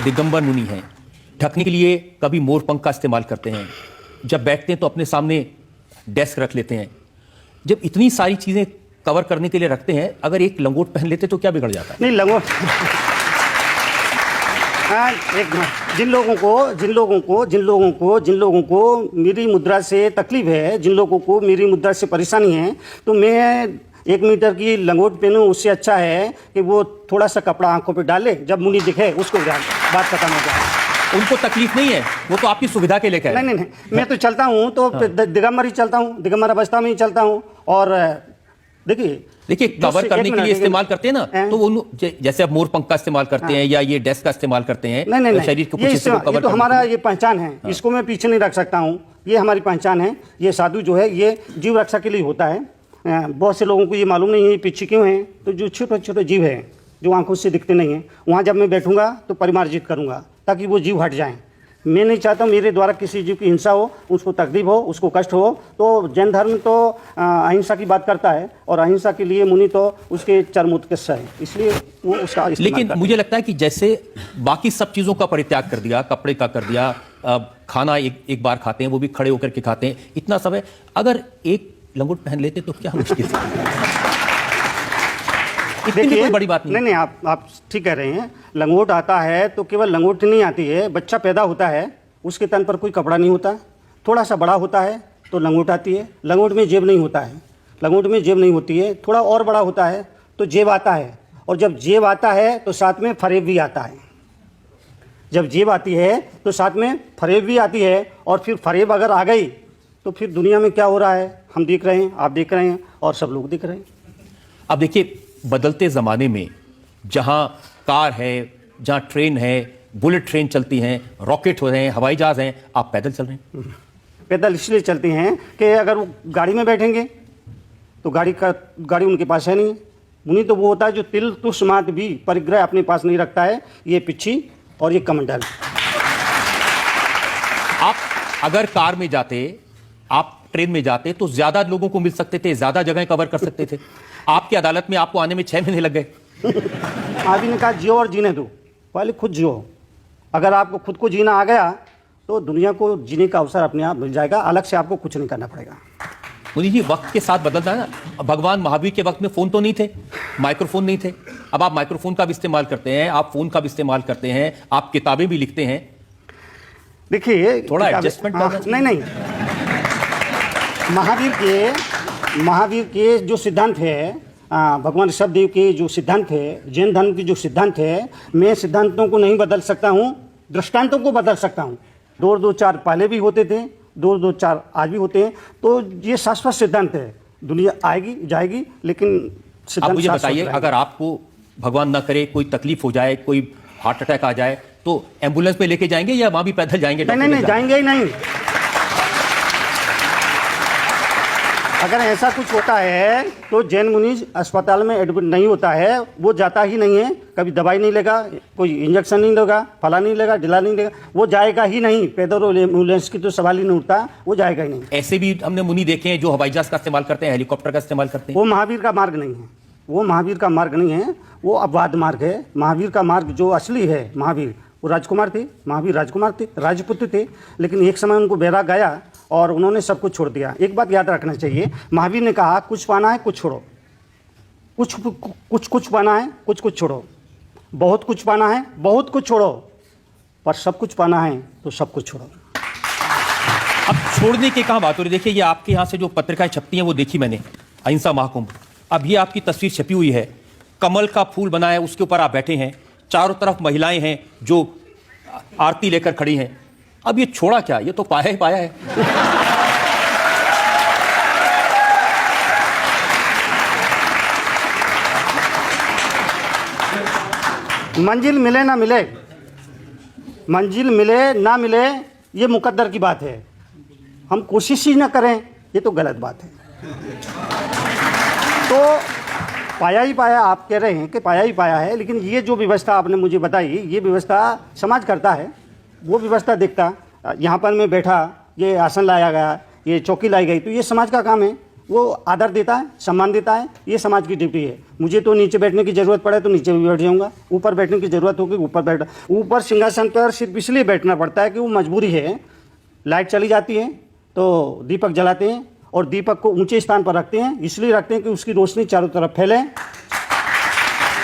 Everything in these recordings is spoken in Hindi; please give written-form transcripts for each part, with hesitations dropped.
दिगंबर मुनि हैं, ढकने के लिए कभी मोर पंख का इस्तेमाल करते हैं, जब बैठते हैं तो अपने सामने डेस्क रख लेते हैं। जब इतनी सारी चीजें कवर करने के लिए रखते हैं, अगर एक लंगोट पहन लेते तो क्या बिगड़ जाता है? नहीं, लंगोट हाँ, जिन लोगों को मेरी मुद्रा से तकलीफ है, जिन लोगों को मेरी मुद्रा से परेशानी है, तो मैं 1 मीटर की लंगोट पहनूं, उससे अच्छा है कि वो थोड़ा सा कपड़ा आंखों पे डाले, जब मुनि दिखे उसको बात खत्म हो जाए। उनको तकलीफ नहीं है, वो तो आपकी सुविधा के लिए कह रहे हैं। नहीं, मैं तो चलता हूँ तो दिगंबर ही चलता हूँ, दिगंबर अवस्था में ही चलता हूँ। और देखिए कवर करने के लिए इस्तेमाल करते हैं ना, तो वो जैसे आप मोर पंख का इस्तेमाल करते हैं या ये डेस्क का इस्तेमाल करते हैं, नहीं, शरीर को कुछ हिस्से को कवर ये तो हमारा ये पहचान है, इसको मैं पीछे नहीं रख सकता हूँ, ये हमारी पहचान है। ये साधु जो है ये जीव रक्षा के लिए होता है। बहुत से लोगों को ये मालूम नहीं है पीछे क्यों है, तो जो छोटे छोटे जीव हैं जो आंखों से दिखते नहीं हैं, वहाँ जब मैं बैठूंगा तो परिमार्जित करूंगा ताकि वो जीव हट जाएं। मैं नहीं चाहता मेरे द्वारा किसी जीव की हिंसा हो, उसको तकलीफ हो, उसको कष्ट हो। तो जैन धर्म तो अहिंसा की बात करता है, और अहिंसा के लिए मुनि तो उसके चरम उत्कर्ष है, इसलिए वो उसका। लेकिन मुझे लगता है कि जैसे बाकी सब चीज़ों का परित्याग कर दिया, कपड़े का कर दिया, खाना एक बार खाते हैं, वो भी खड़े होकर के खाते हैं, इतना सब है, अगर एक लंगोट पहन लेते तो क्या मुश्किल है? देखिए, कोई बड़ी बात नहीं, आप ठीक कह रहे हैं। लंगोट आता है तो केवल लंगोट नहीं आती है, बच्चा पैदा होता है उसके तन पर कोई कपड़ा नहीं होता, थोड़ा सा बड़ा होता है तो लंगोट आती है। लंगोट में जेब नहीं होता है, लंगोट में जेब नहीं होती है। थोड़ा और बड़ा होता है तो जेब आता है, और जब जेब आता है तो साथ में फरेब भी आता है। जब जेब आती है तो साथ में फरेब भी आती है, और फिर फरेब अगर आ गई तो फिर दुनिया में क्या हो रहा है हम देख रहे हैं, आप देख रहे हैं, और सब लोग देख रहे हैं। अब देखिए, बदलते ज़माने में जहाँ कार है, जहाँ ट्रेन है, बुलेट ट्रेन चलती हैं, रॉकेट हो रहे हैं, हवाई जहाज़ हैं, आप पैदल चल रहे हैं। पैदल इसलिए चलते हैं कि अगर वो गाड़ी में बैठेंगे तो गाड़ी उनके पास है नहीं। मुनि तो वो होता है जो तिल तुष मात्र भी परिग्रह अपने पास नहीं रखता है, ये पिच्छी और ये कमंडल। आप अगर कार में जाते, आप ट्रेन में जाते तो ज्यादा लोगों को मिल सकते थे, ज्यादा जगह कवर कर सकते थे। आपकी अदालत में आपको आने में 6 महीने लग गए। आदमी ने कहा जियो और जीने दो, पहले खुद जियो। अगर आपको खुद को जीना आ गया तो दुनिया को जीने का अवसर अपने आप मिल जाएगा, अलग से आपको कुछ नहीं करना पड़ेगा। मुनि जी, वक्त के साथ बदलता है ना। भगवान महावीर के वक्त में फोन तो नहीं थे, माइक्रोफोन नहीं थे, अब आप माइक्रोफोन का भी इस्तेमाल करते हैं, आप फोन का भी इस्तेमाल करते हैं, आप किताबें भी लिखते हैं। देखिए थोड़ा एडजस्टमेंट नहीं, महावीर के जो सिद्धांत है, भगवान ऋषभदेव के जो सिद्धांत है, जैन धर्म के जो सिद्धांत है, मैं सिद्धांतों को नहीं बदल सकता हूँ, दृष्टांतों को बदल सकता हूँ। 2-2-4 पहले भी होते थे, 2-2-4 आज भी होते हैं, तो ये शाश्वत सिद्धांत है। दुनिया आएगी जाएगी, लेकिन आप मुझे बताइए, अगर आपको भगवान ना करे कोई तकलीफ हो जाए, कोई हार्ट अटैक आ जाए, तो एम्बुलेंस में लेके जाएंगे या वहां भी पैदल जाएंगे? नहीं, जाएंगे ही नहीं। अगर ऐसा कुछ होता है तो जैन मुनि अस्पताल में एडमिट नहीं होता है, वो जाता ही नहीं है, कभी दवाई नहीं लेगा, कोई इंजेक्शन नहीं लेगा, फला नहीं लेगा, ढिला नहीं लेगा, वो जाएगा ही नहीं। पैदल एम्बुलेंस की तो सवाल ही नहीं उठता, वो जाएगा ही नहीं। ऐसे भी हमने मुनि देखे हैं जो हवाई जहाज का इस्तेमाल करते हैं, हेलीकॉप्टर का इस्तेमाल करते हैं। वो महावीर का मार्ग नहीं है, वो महावीर का मार्ग नहीं है, वो अपवाद मार्ग है। महावीर का मार्ग जो असली है, महावीर वो राजकुमार थे, महावीर राजकुमार थे, राजपुत्र थे, लेकिन एक समय उनको बैराग आया और उन्होंने सब कुछ छोड़ दिया। एक बात याद रखना चाहिए, महावीर ने कहा कुछ पाना है कुछ छोड़ो, कुछ पाना है कुछ छोड़ो, बहुत कुछ पाना है बहुत कुछ छोड़ो, पर सब कुछ पाना है तो सब कुछ छोड़ो। अब छोड़ने की कहाँ बात हो रही? देखिए, ये आपके यहाँ से जो पत्रिकाएं छपती हैं वो देखी मैंने, अहिंसा महाकुंभ। अब ये आपकी तस्वीर छपी हुई है, कमल का फूल बना है, उसके ऊपर आप बैठे हैं, चारों तरफ महिलाएं हैं जो आरती लेकर खड़ी हैं। अब ये छोड़ा क्या? ये तो पाया ही पाया है। मंजिल मिले ना मिले, मंजिल मिले ना मिले, ये मुकद्दर की बात है। हम कोशिश ही ना करें, ये तो गलत बात है। तो पाया ही पाया, आप कह रहे हैं कि पाया ही पाया है, लेकिन ये जो व्यवस्था आपने मुझे बताई, ये व्यवस्था समाज करता है, वो व्यवस्था देखता। यहाँ पर मैं बैठा, ये आसन लाया गया, ये चौकी लाई गई, तो ये समाज का काम है। वो आदर देता है, सम्मान देता है। ये समाज की ड्यूटी है। मुझे तो नीचे बैठने की ज़रूरत पड़े तो नीचे भी बैठ जाऊँगा, ऊपर बैठने की ज़रूरत होगी ऊपर सिंहासन पर सिर्फ इसलिए बैठना पड़ता है कि वो मजबूरी है। लाइट चली जाती है तो दीपक जलाते हैं और दीपक को ऊंचे स्थान पर रखते हैं, इसलिए रखते हैं कि उसकी रोशनी चारों तरफ फैले।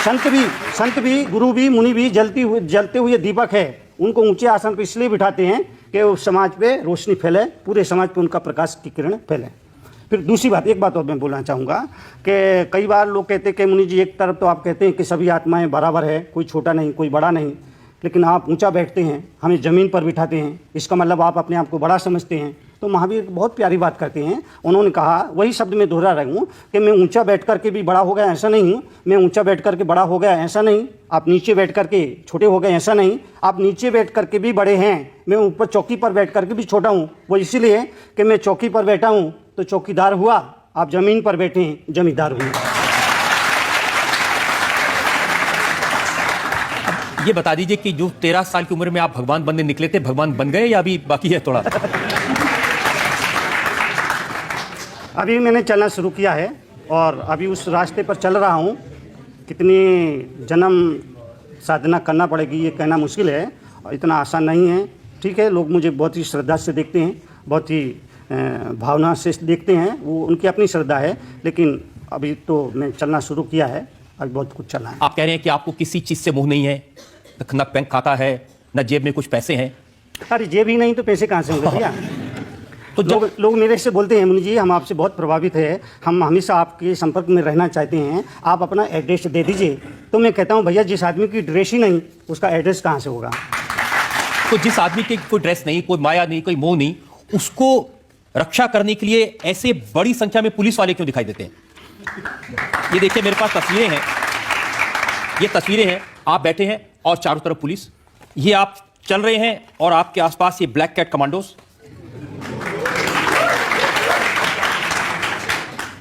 संत भी गुरु भी मुनि भी जलते हुए दीपक है, उनको ऊंचे आसन पर इसलिए बिठाते हैं कि उस समाज पे रोशनी फैले, पूरे समाज पे उनका प्रकाश की किरण फैले। फिर दूसरी बात, एक बात और मैं बोलना चाहूँगा कि कई बार लोग कहते हैं कि मुनि जी एक तरफ तो आप कहते हैं कि सभी आत्माएं बराबर है, कोई छोटा नहीं कोई बड़ा नहीं, लेकिन आप ऊंचा बैठते हैं, हमें ज़मीन पर बिठाते हैं, इसका मतलब आप अपने आप को बड़ा समझते हैं। तो महावीर बहुत प्यारी बात करते हैं। उन्होंने कहा, वही शब्द मैं दोहरा रहा हूँ कि मैं ऊंचा बैठ कर के भी बड़ा हो गया ऐसा नहीं हूँ, मैं ऊंचा बैठ कर के बड़ा हो गया ऐसा नहीं, आप नीचे बैठ कर के छोटे हो गए ऐसा नहीं, आप नीचे बैठ कर के भी बड़े हैं, मैं ऊपर चौकी पर बैठ कर के भी छोटा हूँ। वो इसीलिए कि मैं चौकी पर बैठा हूँ तो चौकीदार हुआ, आप ज़मीन पर बैठे हैं जमींदार हुए। ये बता दीजिए कि जो 13 साल की उम्र में आप भगवान बनने निकले थे, भगवान बन गए या अभी बाकी है थोड़ा? अभी मैंने चलना शुरू किया है और अभी उस रास्ते पर चल रहा हूँ। कितनी जन्म साधना करना पड़ेगी ये कहना मुश्किल है, इतना आसान नहीं है। ठीक है, लोग मुझे बहुत ही श्रद्धा से देखते हैं, बहुत ही भावना से देखते हैं, वो उनकी अपनी श्रद्धा है, लेकिन अभी तो मैं चलना शुरू किया है, अभी बहुत कुछ चलना है। आप कह रहे हैं कि आपको किसी चीज़ से मोह नहीं है, न बैंक खाता है न जेब में कुछ पैसे हैं। अरे जेब ही नहीं तो पैसे कहाँ से होंगे भैया? तो लोग मेरे से बोलते हैं, मुनि जी हम आपसे बहुत प्रभावित है, हम हमेशा आपके संपर्क में रहना चाहते हैं, आप अपना एड्रेस दे दीजिए। तो मैं कहता हूँ भैया जिस आदमी की ड्रेस ही नहीं उसका एड्रेस कहाँ से होगा? तो जिस आदमी की कोई ड्रेस नहीं, कोई माया नहीं, कोई मोह नहीं, उसको रक्षा करने के लिए ऐसे बड़ी संख्या में पुलिस वाले क्यों दिखाई देते हैं? ये देखिए मेरे पास तस्वीरें हैं, ये तस्वीरें हैं, आप बैठे हैं और चारों तरफ पुलिस, ये आप चल रहे हैं और आपके आसपास ये ब्लैक कैट कमांडोज।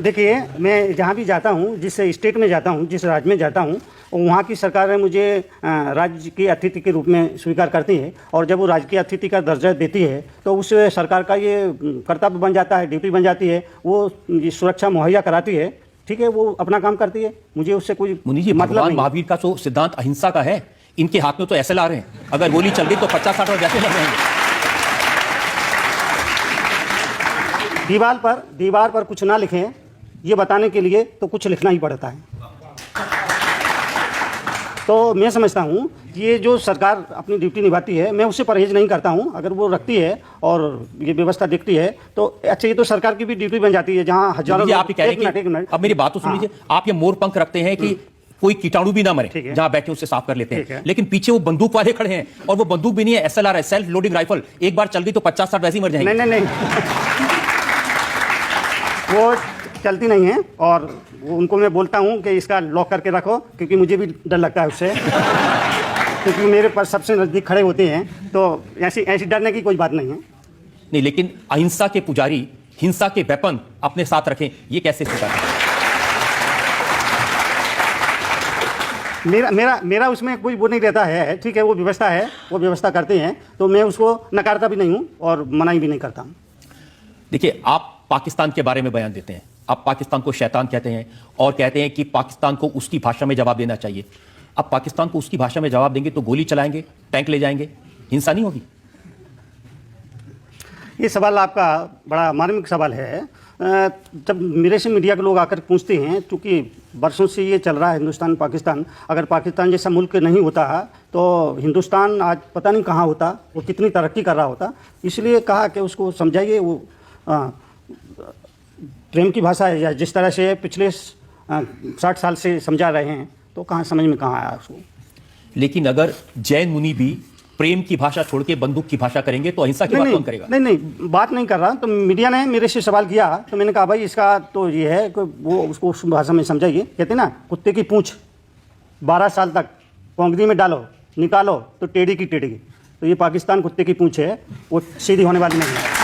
देखिए मैं जहाँ भी जाता हूँ, जिस स्टेट में जाता हूँ, जिस राज्य में जाता हूँ, वहाँ की सरकार मुझे राज्य की अतिथि के रूप में स्वीकार करती है और जब वो राज्य की अतिथि का दर्जा देती है तो उस सरकार का ये कर्तव्य बन जाता है, ड्यूटी बन जाती है, वो सुरक्षा मुहैया कराती है। ठीक है, वो अपना काम करती है, मुझे उससे कोई मुनि जी मतलब नहीं। महावीर का तो सिद्धांत अहिंसा का है, इनके हाथ में तो SLR हैं, अगर गोली चल गई तो 50-60 और जैसे लग जाएंगे। दीवार पर कुछ ना लिखें ये बताने के लिए तो कुछ लिखना ही पड़ता है। तो मैं समझता हूँ ये जो सरकार अपनी ड्यूटी निभाती है, मैं उससे परहेज नहीं करता हूँ। अगर वो रखती है और ये व्यवस्था देखती है तो अच्छा, ये तो सरकार की भी ड्यूटी बन जाती है जहाँ हजारों आप ही कह रहे हैं कि अब मेरी बात तो सुन लीजिए, आप ये मोर पंख रखते हैं कि कोई कीटाणु भी ना मरे, जहां बैठे उससे साफ कर लेते हैं, लेकिन पीछे वो बंदूक वाले खड़े हैं और वो बंदूक भी नहीं है, SLR है, सेल्फ लोडिंग राइफल, एक बार चल गई तो 50-60 वैसे ही मर जाएंगे। नहीं वो चलती नहीं है और उनको मैं बोलता हूँ कि इसका लॉक करके रखो, क्योंकि मुझे भी डर लगता है उससे क्योंकि मेरे पास सबसे नज़दीक खड़े होते हैं, तो ऐसी डरने की कोई बात नहीं है। नहीं, लेकिन अहिंसा के पुजारी हिंसा के वेपन अपने साथ रखें, ये कैसे स्वीकार? मेरा उसमें कोई वो नहीं रहता है। ठीक है, वो व्यवस्था है, वो व्यवस्था करते हैं, तो मैं उसको नकारता भी नहीं हूँ और मनाही भी नहीं करता हूँ। देखिए, आप पाकिस्तान के बारे में बयान देते हैं, आप पाकिस्तान को शैतान कहते हैं और कहते हैं कि पाकिस्तान को उसकी भाषा में जवाब देना चाहिए। अब पाकिस्तान को उसकी भाषा में जवाब देंगे तो गोली चलाएंगे, टैंक ले जाएंगे, हिंसा नहीं होगी? ये सवाल आपका बड़ा मार्मिक सवाल है। जब मेरे से मीडिया के लोग आकर पूछते हैं, क्योंकि वर्षों से ये चल रहा है हिंदुस्तान पाकिस्तान, अगर पाकिस्तान जैसा मुल्क नहीं होता तो हिंदुस्तान आज पता नहीं कहाँ होता, वो कितनी तरक्की कर रहा होता। इसलिए कहा कि उसको समझाइए, वो प्रेम की भाषा है, या जिस तरह से पिछले 60 साल से समझा रहे हैं, तो कहाँ समझ में कहाँ आया उसको। लेकिन अगर जैन मुनि भी प्रेम की भाषा छोड़ के बंदूक की भाषा करेंगे तो अहिंसा की बात कौन करेगा? नहीं, बात नहीं कर रहा। तो मीडिया ने मेरे से सवाल किया तो मैंने कहा भाई इसका तो ये है कि वो उसको उस भाषा में समझाइए। कहते ना, कुत्ते की पूंछ 12 साल तक पोंगरी में डालो, निकालो तो टेढ़ी की टेढ़ी। तो ये पाकिस्तान कुत्ते की पूंछ है, वो सीधी होने वाली नहीं है।